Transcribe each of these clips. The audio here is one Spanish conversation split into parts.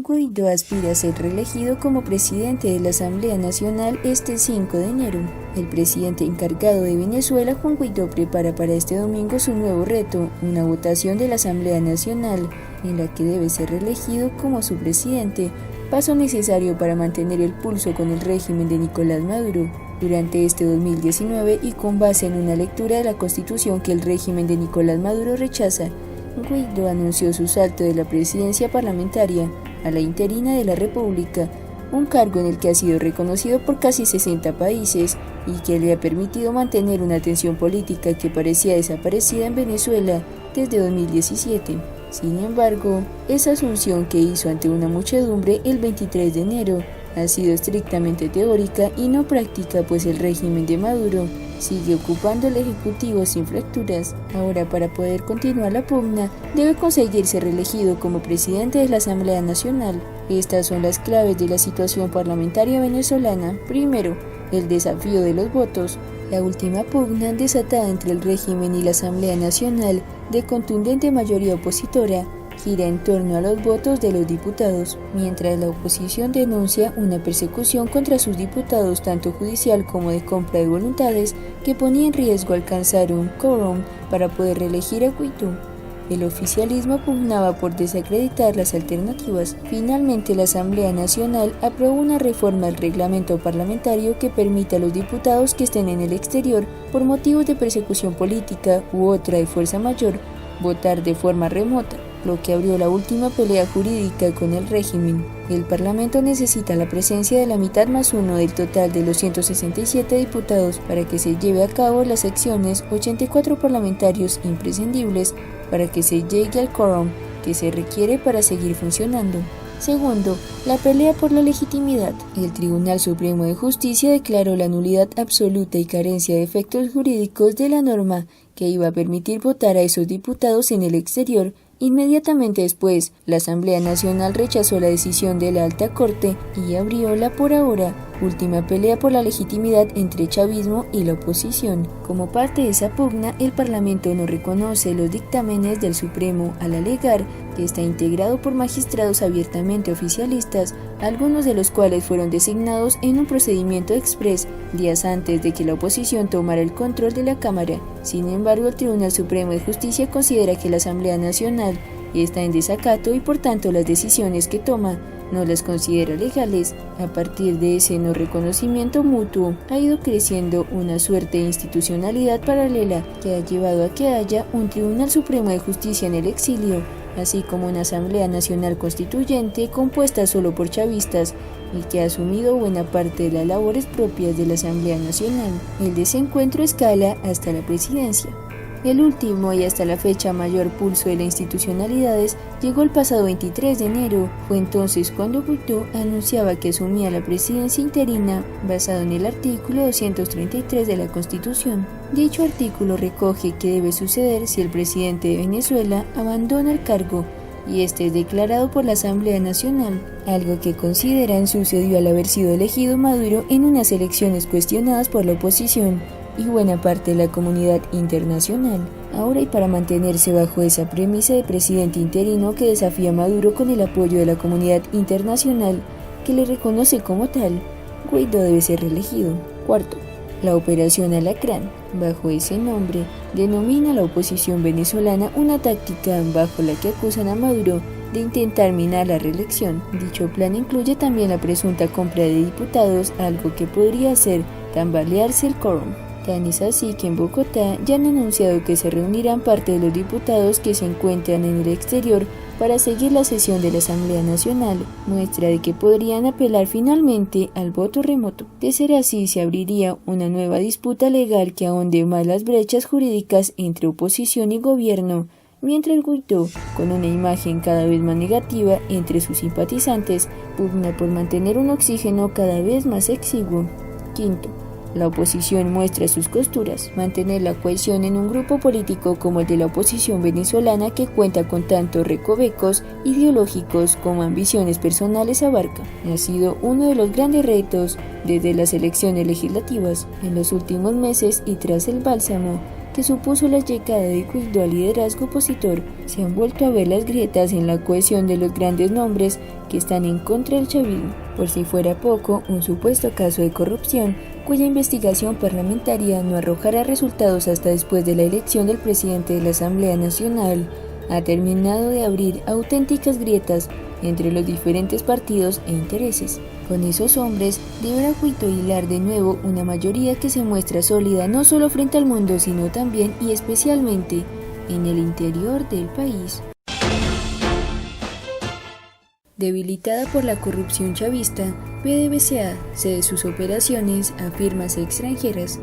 Guaidó aspira a ser reelegido como presidente de la Asamblea Nacional este 5 de enero. El presidente encargado de Venezuela, Juan Guaidó, prepara para este domingo su nuevo reto, una votación de la Asamblea Nacional, en la que debe ser reelegido como su presidente, paso necesario para mantener el pulso con el régimen de Nicolás Maduro. Durante este 2019 y con base en una lectura de la Constitución que el régimen de Nicolás Maduro rechaza, Guaidó anunció su salto de la presidencia parlamentaria a la interina de la República, un cargo en el que ha sido reconocido por casi 60 países y que le ha permitido mantener una tensión política que parecía desaparecida en Venezuela desde 2017. Sin embargo, esa asunción que hizo ante una muchedumbre el 23 de enero ha sido estrictamente teórica y no práctica, pues el régimen de Maduro sigue ocupando el Ejecutivo sin fracturas. Ahora, para poder continuar la pugna, debe conseguirse reelegido como presidente de la Asamblea Nacional. Estas son las claves de la situación parlamentaria venezolana. Primero, el desafío de los votos. La última pugna desatada entre el régimen y la Asamblea Nacional, de contundente mayoría opositora, gira en torno a los votos de los diputados, mientras la oposición denuncia una persecución contra sus diputados, tanto judicial como de compra de voluntades, que ponía en riesgo alcanzar un quórum para poder reelegir a Guaidó. El oficialismo pugnaba por desacreditar las alternativas. Finalmente, la Asamblea Nacional aprobó una reforma al reglamento parlamentario que permite a los diputados que estén en el exterior por motivos de persecución política u otra de fuerza mayor votar de forma remota, lo que abrió la última pelea jurídica con el régimen. El Parlamento necesita la presencia de la mitad más uno del total de los 167 diputados para que se lleve a cabo las secciones, 84 parlamentarios imprescindibles para que se llegue al quórum que se requiere para seguir funcionando. Segundo, la pelea por la legitimidad. El Tribunal Supremo de Justicia declaró la nulidad absoluta y carencia de efectos jurídicos de la norma que iba a permitir votar a esos diputados en el exterior. Inmediatamente después, la Asamblea Nacional rechazó la decisión de la Alta Corte y abrió la, por ahora, última pelea por la legitimidad entre chavismo y la oposición. Como parte de esa pugna, el Parlamento no reconoce los dictámenes del Supremo al alegar que está integrado por magistrados abiertamente oficialistas, algunos de los cuales fueron designados en un procedimiento exprés días antes de que la oposición tomara el control de la Cámara. Sin embargo, el Tribunal Supremo de Justicia considera que la Asamblea Nacional está en desacato y por tanto las decisiones que toma no las considera legales. A partir de ese no reconocimiento mutuo, ha ido creciendo una suerte de institucionalidad paralela que ha llevado a que haya un Tribunal Supremo de Justicia en el exilio, así como una Asamblea Nacional Constituyente compuesta solo por chavistas y que ha asumido buena parte de las labores propias de la Asamblea Nacional. El desencuentro escala hasta la presidencia. El último y hasta la fecha mayor pulso de las institucionalidades llegó el pasado 23 de enero. Fue entonces cuando Guaidó anunciaba que asumía la presidencia interina basado en el artículo 233 de la Constitución. Dicho artículo recoge qué debe suceder si el presidente de Venezuela abandona el cargo y este es declarado por la Asamblea Nacional, algo que consideran sucedió al haber sido elegido Maduro en unas elecciones cuestionadas por la oposición y buena parte de la comunidad internacional. Ahora, y para mantenerse bajo esa premisa de presidente interino que desafía a Maduro con el apoyo de la comunidad internacional que le reconoce como tal, Guaidó debe ser reelegido. Cuarto, la Operación Alacrán. Bajo ese nombre, denomina a la oposición venezolana una táctica bajo la que acusan a Maduro de intentar minar la reelección. Dicho plan incluye también la presunta compra de diputados, algo que podría hacer tambalearse el quórum. Tan es así que en Bogotá ya han anunciado que se reunirán parte de los diputados que se encuentran en el exterior para seguir la sesión de la Asamblea Nacional, muestra de que podrían apelar finalmente al voto remoto. De ser así, se abriría una nueva disputa legal que ahonde más las brechas jurídicas entre oposición y gobierno, mientras Guaidó, con una imagen cada vez más negativa entre sus simpatizantes, pugna por mantener un oxígeno cada vez más exiguo. Quinto, la oposición muestra sus costuras. Mantener la cohesión en un grupo político como el de la oposición venezolana, que cuenta con tanto recovecos ideológicos como ambiciones personales, abarca. Ha sido uno de los grandes retos desde las elecciones legislativas en los últimos meses y tras el bálsamo que supuso la llegada de Guaidó al liderazgo opositor, se han vuelto a ver las grietas en la cohesión de los grandes nombres que están en contra del chavismo. Por si fuera poco, un supuesto caso de corrupción, cuya investigación parlamentaria no arrojará resultados hasta después de la elección del presidente de la Asamblea Nacional, ha terminado de abrir auténticas grietas entre los diferentes partidos e intereses. Con esos hombres, deberá Guaidó hilar de nuevo una mayoría que se muestra sólida no solo frente al mundo, sino también y especialmente en el interior del país. Debilitada por la corrupción chavista, PDVSA cede sus operaciones a firmas extranjeras.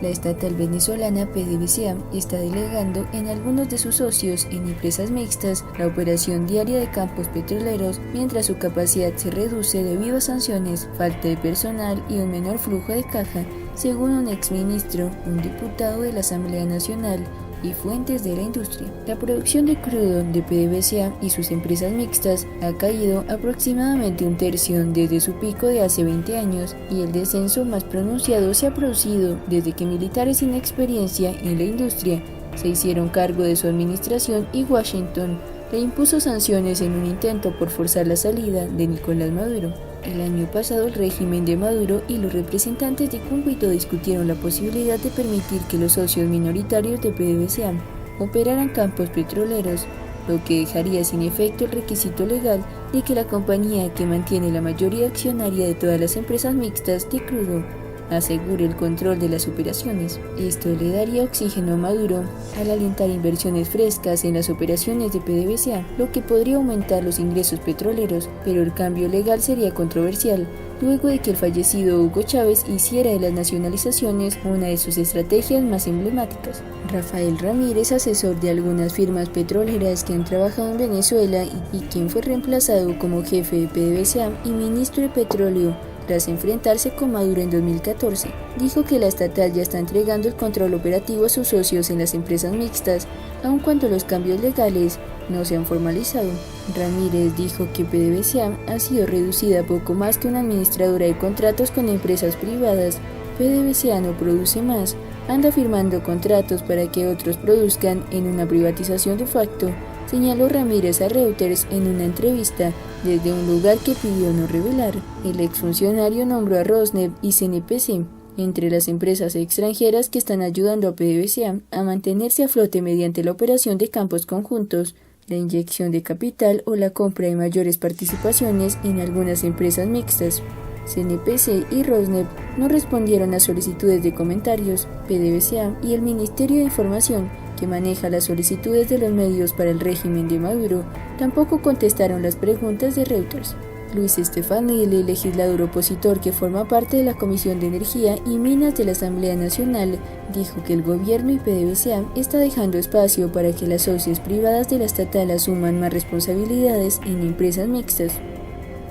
La estatal venezolana PDVSA está delegando en algunos de sus socios en empresas mixtas la operación diaria de campos petroleros, mientras su capacidad se reduce debido a sanciones, falta de personal y un menor flujo de caja, según un exministro, un diputado de la Asamblea Nacional y fuentes de la industria. La producción de crudo de PDVSA y sus empresas mixtas ha caído aproximadamente un tercio desde su pico de hace 20 años, y el descenso más pronunciado se ha producido desde que militares sin experiencia en la industria se hicieron cargo de su administración y Washington le impuso sanciones en un intento por forzar la salida de Nicolás Maduro. El año pasado el régimen de Maduro y los representantes de Guaidó discutieron la posibilidad de permitir que los socios minoritarios de PDVSA operaran campos petroleros, lo que dejaría sin efecto el requisito legal de que la compañía que mantiene la mayoría accionaria de todas las empresas mixtas de crudo asegure el control de las operaciones. Esto le daría oxígeno a Maduro al alentar inversiones frescas en las operaciones de PDVSA, lo que podría aumentar los ingresos petroleros, pero el cambio legal sería controversial, luego de que el fallecido Hugo Chávez hiciera de las nacionalizaciones una de sus estrategias más emblemáticas. Rafael Ramírez, asesor de algunas firmas petroleras que han trabajado en Venezuela y quien fue reemplazado como jefe de PDVSA y ministro de Petróleo tras enfrentarse con Maduro en 2014, dijo que la estatal ya está entregando el control operativo a sus socios en las empresas mixtas, aun cuando los cambios legales no se han formalizado. Ramírez dijo que PDVSA ha sido reducida a poco más que una administradora de contratos con empresas privadas. PDVSA no produce más, anda firmando contratos para que otros produzcan en una privatización de facto, señaló Ramírez a Reuters en una entrevista desde un lugar que pidió no revelar. El exfuncionario nombró a Rosneft y CNPC entre las empresas extranjeras que están ayudando a PDVSA a mantenerse a flote mediante la operación de campos conjuntos, la inyección de capital o la compra de mayores participaciones en algunas empresas mixtas. CNPC y Rosneft no respondieron a solicitudes de comentarios. PDVSA y el Ministerio de Información, que maneja las solicitudes de los medios para el régimen de Maduro, tampoco contestaron las preguntas de Reuters. Luis Stefanelli, legislador opositor que forma parte de la Comisión de Energía y Minas de la Asamblea Nacional, dijo que el gobierno y PDVSA está dejando espacio para que las socias privadas de la estatal asuman más responsabilidades en empresas mixtas.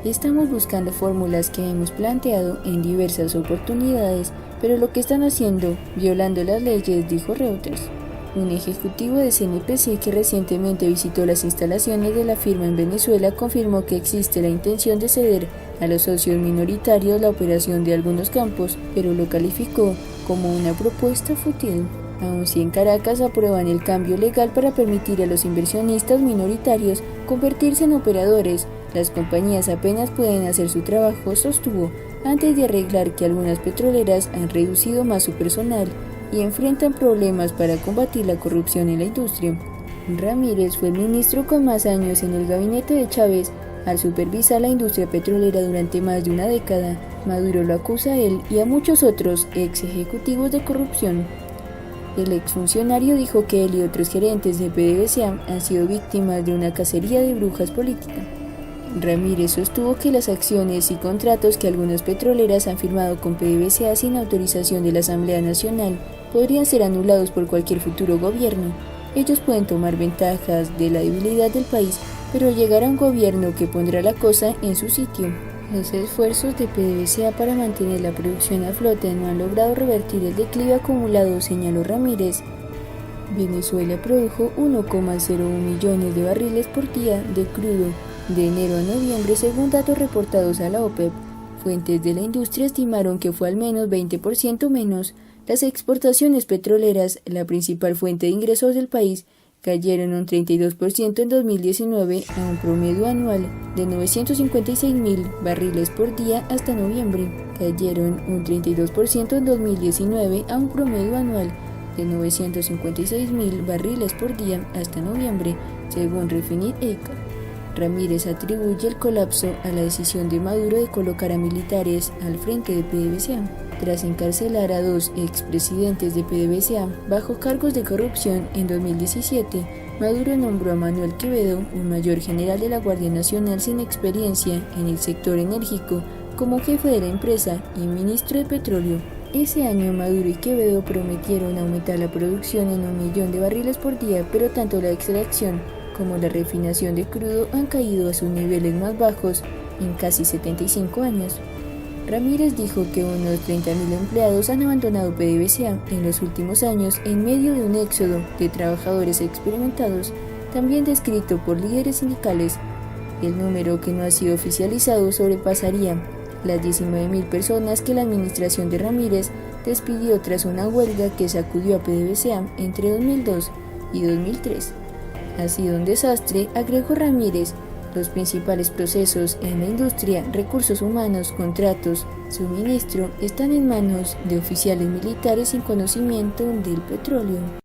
Estamos buscando fórmulas que hemos planteado en diversas oportunidades, pero lo que están haciendo, violando las leyes, dijo Reuters. Un ejecutivo de CNPC que recientemente visitó las instalaciones de la firma en Venezuela confirmó que existe la intención de ceder a los socios minoritarios la operación de algunos campos, pero lo calificó como una propuesta fútil. Aun si en Caracas aprueban el cambio legal para permitir a los inversionistas minoritarios convertirse en operadores, las compañías apenas pueden hacer su trabajo, sostuvo, antes de arreglar que algunas petroleras han reducido más su personal y enfrentan problemas para combatir la corrupción en la industria. Ramírez fue el ministro con más años en el gabinete de Chávez al supervisar la industria petrolera durante más de una década. Maduro lo acusa a él y a muchos otros ex ejecutivos de corrupción. El exfuncionario dijo que él y otros gerentes de PDVSA han sido víctimas de una cacería de brujas política. Ramírez sostuvo que las acciones y contratos que algunas petroleras han firmado con PDVSA sin autorización de la Asamblea Nacional podrían ser anulados por cualquier futuro gobierno. Ellos pueden tomar ventajas de la debilidad del país, pero llegará un gobierno que pondrá la cosa en su sitio. Los esfuerzos de PDVSA para mantener la producción a flote no han logrado revertir el declive acumulado, señaló Ramírez. Venezuela produjo 1,01 millones de barriles por día de crudo de enero a noviembre, según datos reportados a la OPEP. Fuentes de la industria estimaron que fue al menos 20% menos Las exportaciones petroleras, la principal fuente de ingresos del país, cayeron un 32% en 2019 a un promedio anual de 956.000 barriles por día hasta noviembre. Cayeron un 32% en 2019 a un promedio anual de 956.000 barriles por día hasta noviembre, según Refinit ECA. Ramírez atribuye el colapso a la decisión de Maduro de colocar a militares al frente de PDVSA. Tras encarcelar a 2 expresidentes de PDVSA bajo cargos de corrupción en 2017, Maduro nombró a Manuel Quevedo, un mayor general de la Guardia Nacional sin experiencia en el sector enérgico, como jefe de la empresa y ministro de Petróleo. Ese año Maduro y Quevedo prometieron aumentar la producción en 1 millón de barriles por día, pero tanto la extracción como la refinación de crudo han caído a sus niveles más bajos en casi 75 años. Ramírez dijo que unos 30.000 empleados han abandonado PDVSA en los últimos años en medio de un éxodo de trabajadores experimentados, también descrito por líderes sindicales. El número, que no ha sido oficializado, sobrepasaría las 19.000 personas que la administración de Ramírez despidió tras una huelga que sacudió a PDVSA entre 2002 y 2003. Ha sido un desastre, agregó Ramírez. Los principales procesos en la industria, recursos humanos, contratos, suministro, están en manos de oficiales militares sin conocimiento del petróleo.